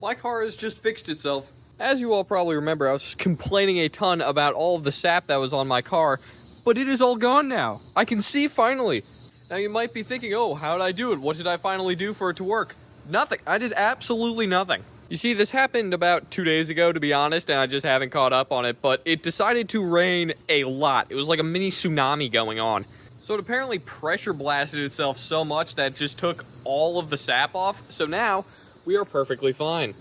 My car has just fixed itself. As you all probably remember, I was complaining a ton about all of the sap that was on my car, but it is all gone now. I can see finally. Now you might be thinking, oh, how did I do it? What did I finally do for it to work? Nothing. I did absolutely nothing. You see, this happened about 2 days ago, to be honest, and I just haven't caught up on it, but it decided to rain a lot. It was like a mini tsunami going on. So it apparently pressure blasted itself so much that it just took all of the sap off, so now we are perfectly fine.